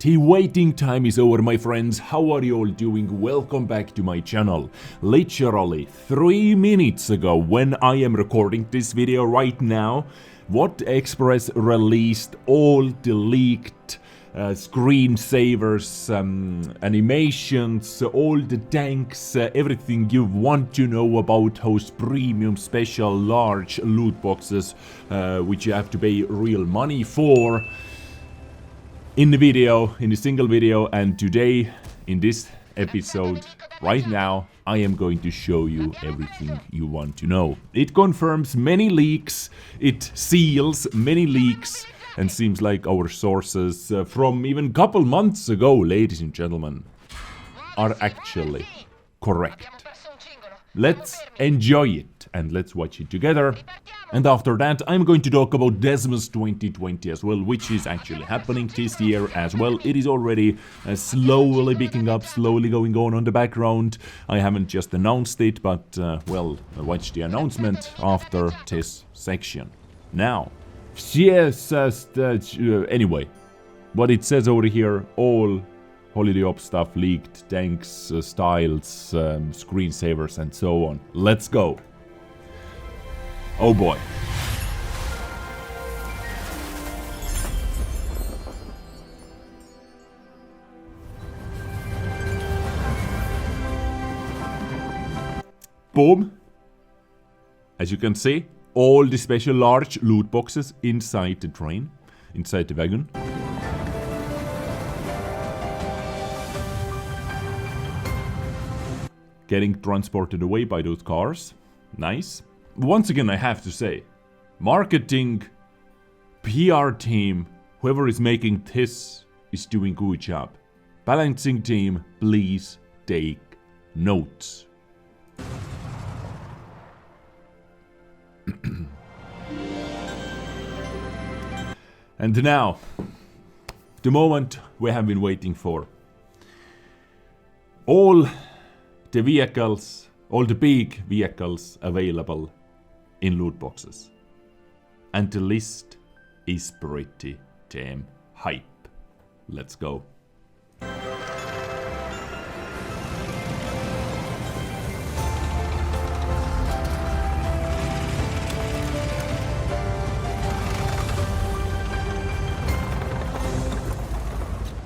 The waiting time is over, my friends. How are you all doing? Welcome back to my channel. Literally 3 minutes ago, when I am recording this video right now, What Express released all the leaked screensavers, animations, all the tanks, everything you want to know about those premium special large loot boxes, which you have to pay real money for. In the single video, and today, in this episode, right now, I am going to show you everything you want to know. It confirms many leaks, it seals many leaks, and seems like our sources from even couple months ago, ladies and gentlemen, are actually correct. Let's enjoy it and let's watch it together. And after that, I'm going to talk about Desmos 2020 as well, which is actually happening this year as well. It is already slowly picking up, slowly going on the background. I haven't just announced it, but, well, watch the announcement after this section. Now, yes, anyway, what it says over here, all Holiday Op stuff leaked, tanks, styles, screensavers, and so on. Let's go. Oh boy. Boom. As you can see, all the special large loot boxes inside the train, inside the wagon. Getting transported away by those cars. Nice. Once again, I have to say, marketing, PR team, whoever is making this is doing good job. Balancing team, please take notes. And now, the moment we have been waiting for. All the vehicles, all the big vehicles available in loot boxes. And the list is pretty damn hype. Let's go.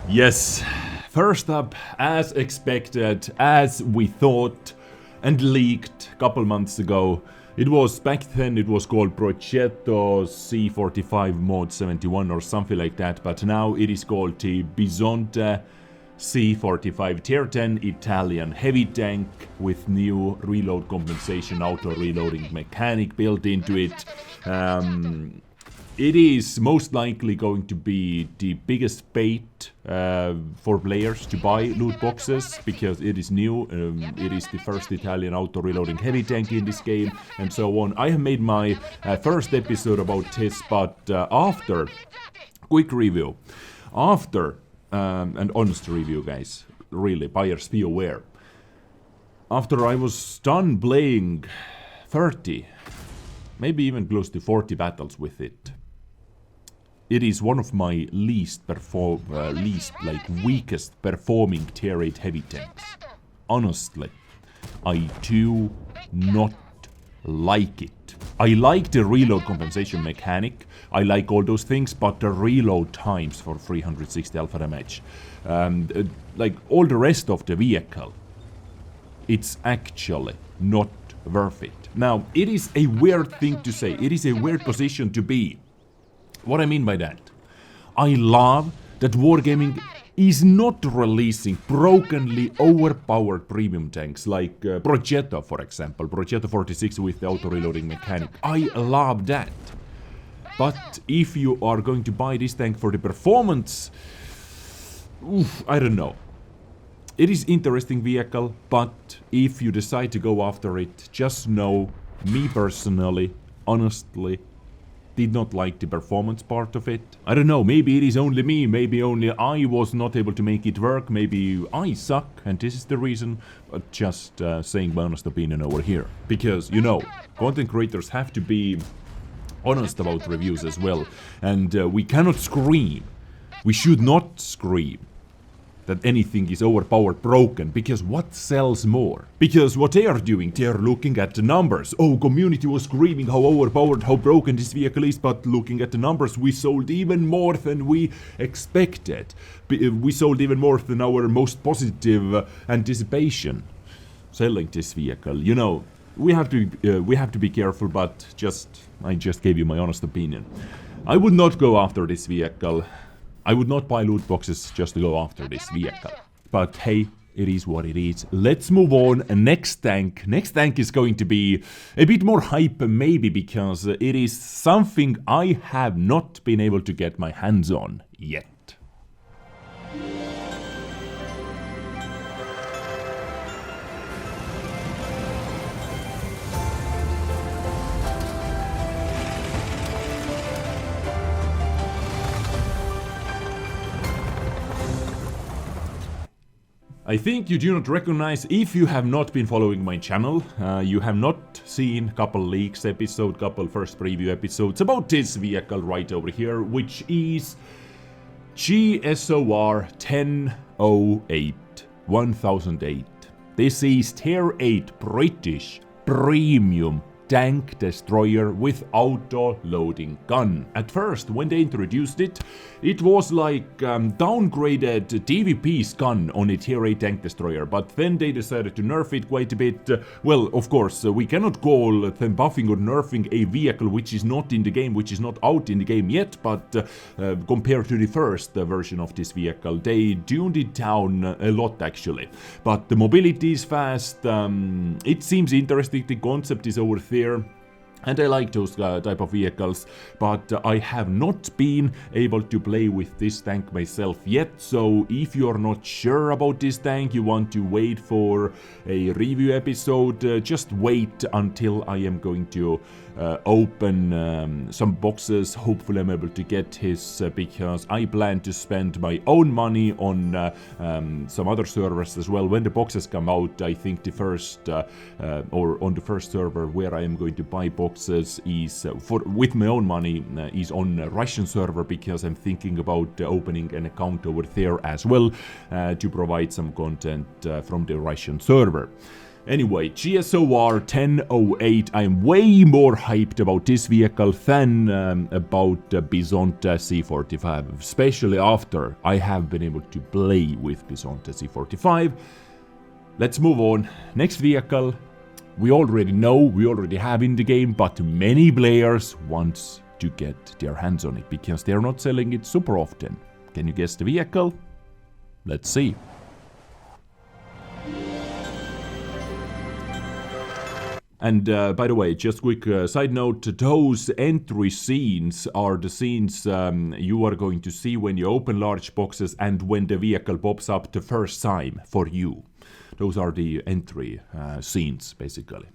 Yes, first up, as expected, as we thought and leaked a couple months ago, it was, back then it was called Progetto C45 Mod 71 or something like that, but now it is called the Bisonte C45 Tier 10 Italian heavy tank with new reload compensation, auto reloading mechanic built into it. It is most likely going to be the biggest bait for players to buy loot boxes, because it is new, it is the first Italian auto-reloading heavy tank in this game, and so on. I have made my first episode about this, but after, quick review, after, an honest review guys, really, buyers be aware. After I was done playing 30, maybe even close to 40 battles with it, it is one of my weakest performing tier 8 heavy tanks. Honestly, I do not like it. I like the reload compensation mechanic, I like all those things, but the reload times for 360 alpha damage, like all the rest of the vehicle, it's actually not worth it. Now, it is a weird thing to say, it is a weird position to be. What I mean by that? I love that Wargaming is not releasing brokenly overpowered premium tanks like Progetto, for example, Progetto 46 with the auto-reloading mechanic. I love that. But if you are going to buy this tank for the performance, I don't know. It is interesting vehicle, but if you decide to go after it, just know, me personally, honestly, did not like the performance part of it. I don't know, maybe it is only me, maybe only I was not able to make it work, maybe I suck and this is the reason, but just saying my honest opinion over here. Because, you know, content creators have to be honest about reviews as well, and we cannot scream We should not scream that anything is overpowered, broken, because what sells more? Because what they are doing, they are looking at the numbers. Oh, community was screaming how overpowered, how broken this vehicle is, but looking at the numbers, we sold even more than we expected. We sold even more than our most positive anticipation selling this vehicle. You know, we have to be careful, but I just gave you my honest opinion. I would not go after this vehicle. I would not buy loot boxes just to go after this vehicle. But hey, it is what it is. Let's move on. Next tank. Next tank is going to be a bit more hype maybe because it is something I have not been able to get my hands on yet. I think you do not recognize, if you have not been following my channel, you have not seen couple leaks episode, couple first preview episodes about this vehicle right over here, which is GSOR 1008. This is Tier 8 British premium tank destroyer with auto-loading gun. At first, when they introduced it, it was like downgraded DVP's gun on a Tier 8 tank destroyer, but then they decided to nerf it quite a bit. Well, of course, we cannot call them buffing or nerfing a vehicle which is not in the game, which is not out in the game yet, but compared to the first version of this vehicle, they tuned it down a lot actually. But the mobility is fast, it seems interesting, the concept is over there. And I like those type of vehicles, but I have not been able to play with this tank myself yet, so if you're not sure about this tank, you want to wait for a review episode, just wait until I am going to open some boxes. Hopefully I'm able to get his, because I plan to spend my own money on some other servers as well. When the boxes come out, I think the first, or on the first server where I am going to buy boxes is, with my own money, is on a Russian server, because I'm thinking about opening an account over there as well to provide some content from the Russian server. Anyway, GSOR 1008, I'm way more hyped about this vehicle than about Bisonte C45, especially after I have been able to play with Bisonte C45. Let's move on. Next vehicle, we already know, we already have in the game, but many players want to get their hands on it because they're not selling it super often. Can you guess the vehicle? Let's see. And by the way, just quick side note, those entry scenes are the scenes you are going to see when you open large boxes and when the vehicle pops up the first time for you. Those are the entry scenes, basically.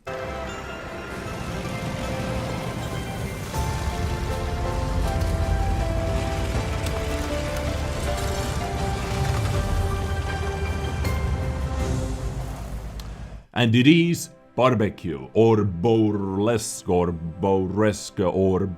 And it is barbecue, or Bourrasque, or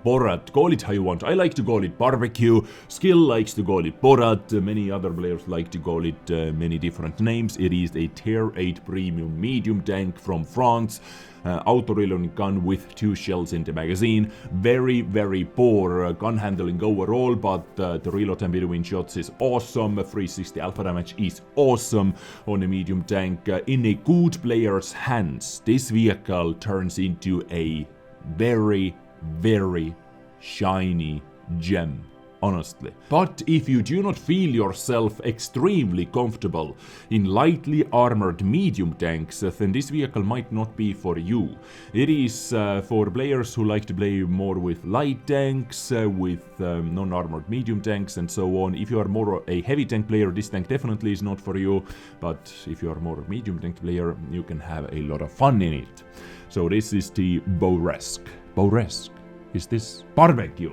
Borat. Call it how you want. I like to call it barbecue. Skill likes to call it Borat. Many other players like to call it many different names. It is a Tier 8 premium medium tank from France. Auto-reloading gun with 2 shells in the magazine. Very, very poor gun handling overall, but the reload time between shots is awesome. 360 alpha damage is awesome on a medium tank. In a good player's hands, this vehicle turns into a very, very shiny gem. Honestly. But if you do not feel yourself extremely comfortable in lightly armored medium tanks, then this vehicle might not be for you. It is for players who like to play more with light tanks, with non-armored medium tanks and so on. If you are more a heavy tank player, this tank definitely is not for you. But if you are more a medium tank player, you can have a lot of fun in it. So this is the Bourrasque. Bourrasque. Is this barbecue?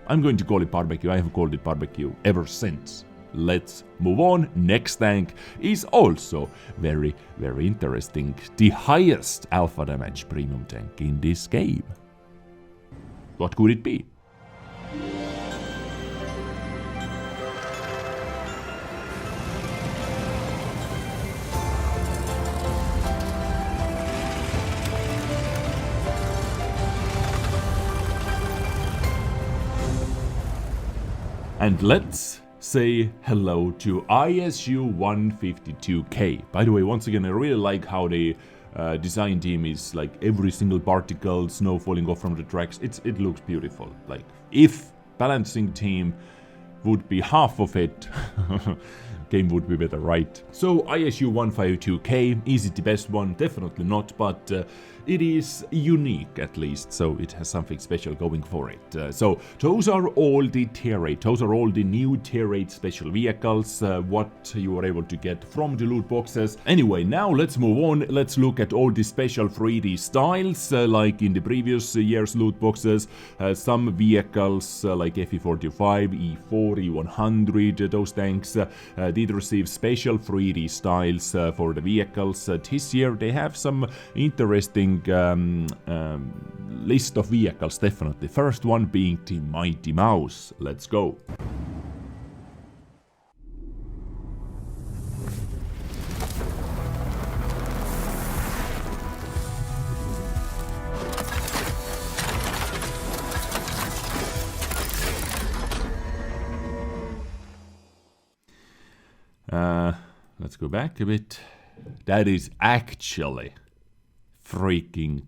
I'm going to call it barbecue. I have called it barbecue ever since. Let's move on. Next tank is also very, very interesting. The highest alpha damage premium tank in this game. What could it be? And let's say hello to ISU 152K. By the way, once again, I really like how the design team is like every single particle, snow falling off from the tracks. It looks beautiful. Like if balancing team would be half of it, game would be better, right? So ISU 152K, is it the best one? Definitely not, but it is unique at least, so it has something special going for it. So those are all the tier 8, those are all the new tier 8 special vehicles, what you are able to get from the loot boxes. Anyway, now let's move on, let's look at all the special 3D styles, like in the previous year's loot boxes. Some vehicles like FE45, E4, E100, those tanks did receive special 3D styles for the vehicles. This year they have some interesting list of vehicles, definitely. First one being the Mighty Mouse. Let's go. Let's go back a bit. That is actually freaking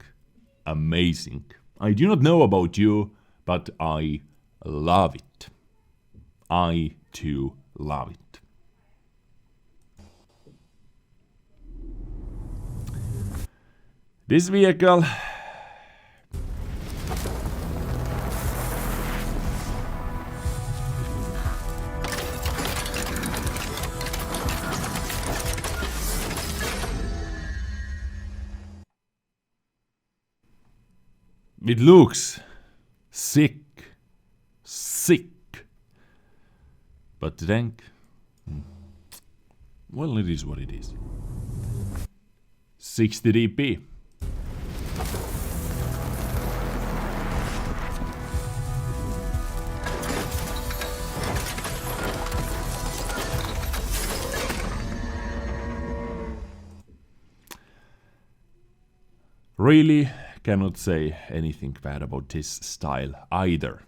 amazing. I do not know about you, but I love it. I too love it. This vehicle it looks sick, but the tank, well, it is what it is. 60 DP. Really cannot say anything bad about this style either.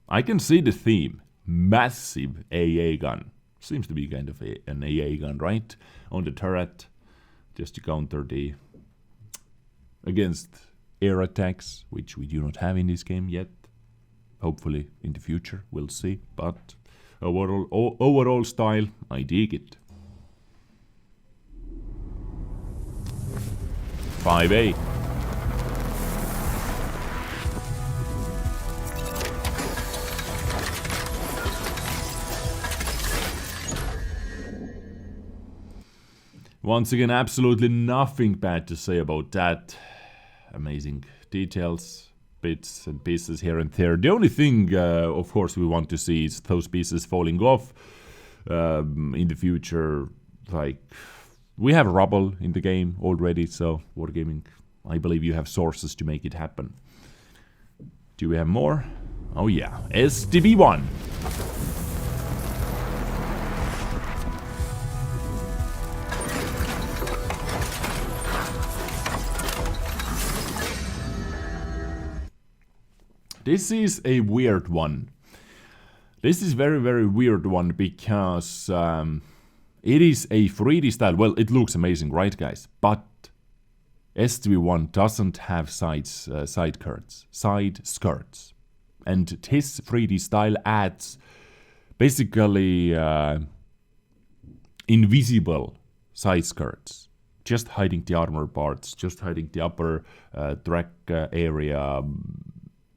I can see the theme. Massive AA gun. Seems to be kind of an AA gun, right? On the turret. Just to counter the against air attacks, which we do not have in this game yet. Hopefully in the future, we'll see. But overall style, I dig it. 5A. Once again, absolutely nothing bad to say about that. Amazing details, bits and pieces here and there. The only thing, of course, we want to see is those pieces falling off in the future. Like, we have rubble in the game already, so Wargaming, I believe you have sources to make it happen. Do we have more? Oh yeah, SDB1. This is a weird one. This is very, very weird one because it is a 3D style. Well, it looks amazing, right, guys? But SDB1 doesn't have side skirts. And this 3D style adds basically invisible side skirts. Just hiding the armor parts, just hiding the upper track area.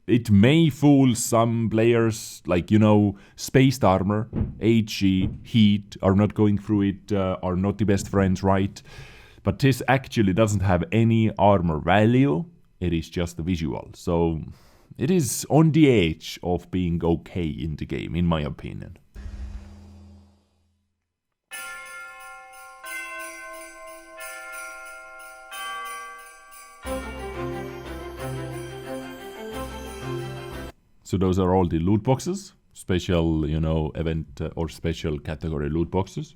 It may fool some players, like, you know, spaced armor, HE, heat, are not going through it, are not the best friends, right? But this actually doesn't have any armor value, it is just a visual. So it is on the edge of being okay in the game, in my opinion. So those are all the loot boxes, special, you know, event or special category loot boxes.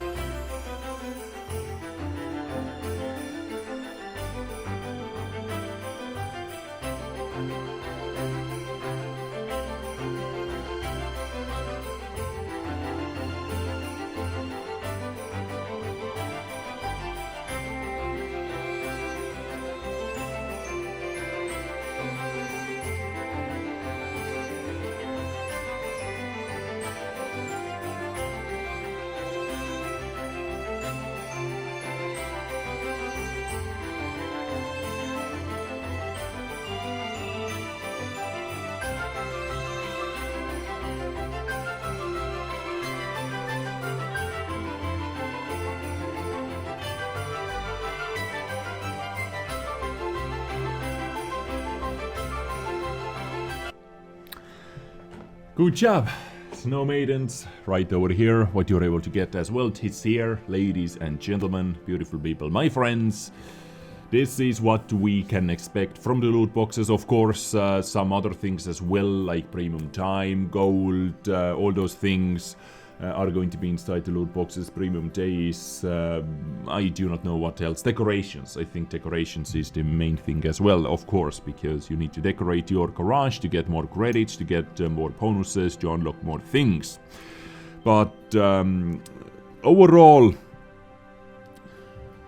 Good job. Snow Maidens, right over here, what you're able to get as well. It's here, ladies and gentlemen, beautiful people, my friends. This is what we can expect from the loot boxes. Of course, some other things as well, like premium time, gold, all those things are going to be inside the loot boxes. Premium days, I do not know what else. Decorations, I think decorations is the main thing as well, of course, because you need to decorate your garage to get more credits, to get more bonuses, to unlock more things. But overall,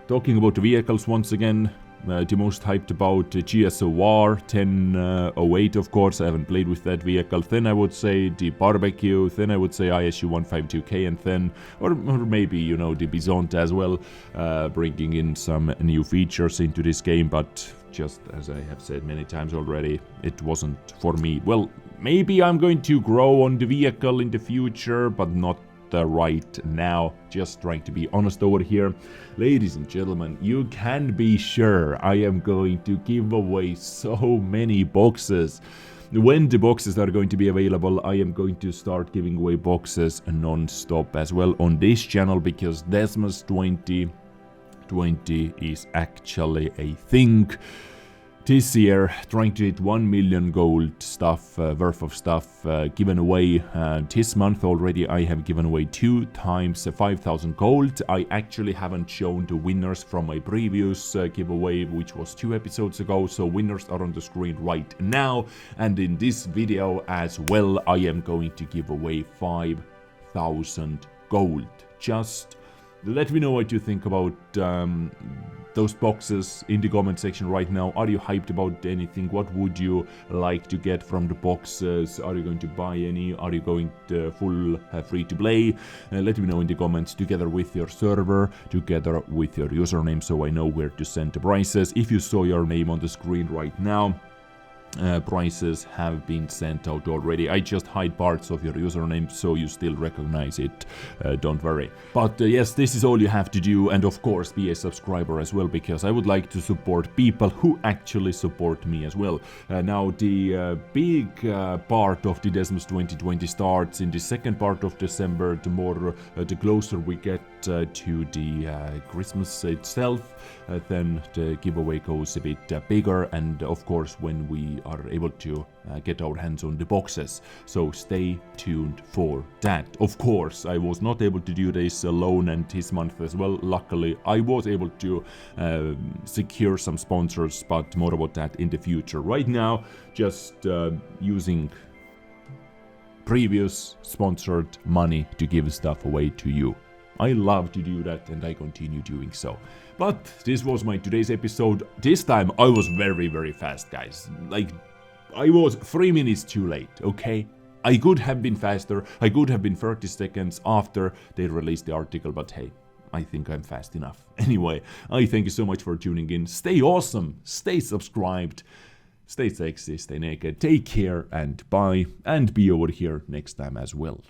talking about the vehicles once again, the most hyped about GSOR 1008, of course. I haven't played with that vehicle. Then I would say the barbecue. Then I would say ISU 152K, and then, or maybe, you know, the Bisonte as well, bringing in some new features into this game. But just as I have said many times already, it wasn't for me. Well, maybe I'm going to grow on the vehicle in the future, but not right now. Just trying to be honest over here. Ladies and gentlemen, you can be sure I am going to give away so many boxes. When the boxes are going to be available, I am going to start giving away boxes non-stop as well on this channel, because Desmos 2020 is actually a thing. This year, trying to hit 1 million gold stuff, worth of stuff given away. This month already I have given away 2 times 5,000 gold. I actually haven't shown the winners from my previous giveaway, which was 2 episodes ago. So winners are on the screen right now. And in this video as well, I am going to give away 5,000 gold. Just let me know what you think about those boxes in the comment section right now. Are you hyped about anything? What would you like to get from the boxes? Are you going to buy any? Are you going to full free to play? Let me know in the comments, together with your server, together with your username, so I know where to send the prizes. If you saw your name on the screen right now, prizes have been sent out already. I just hide parts of your username so you still recognize it, don't worry. But yes, this is all you have to do, and of course be a subscriber as well, because I would like to support people who actually support me as well. Now the big part of the Desmos 2020 starts in the second part of December. The closer we get to the Christmas itself, then the giveaway goes a bit bigger, and of course when we are able to get our hands on the boxes. So stay tuned for that. Of course, I was not able to do this alone, and this month as well. Luckily, I was able to secure some sponsors, but more about that in the future. Right now, just using previous sponsored money to give stuff away to you. I love to do that, and I continue doing so. But this was my today's episode. This time I was very, very fast, guys. Like, I was 3 minutes too late, okay? I could have been faster. I could have been 30 seconds after they released the article, but hey, I think I'm fast enough. Anyway, I thank you so much for tuning in. Stay awesome, stay subscribed, stay sexy, stay naked, take care, and bye, and be over here next time as well.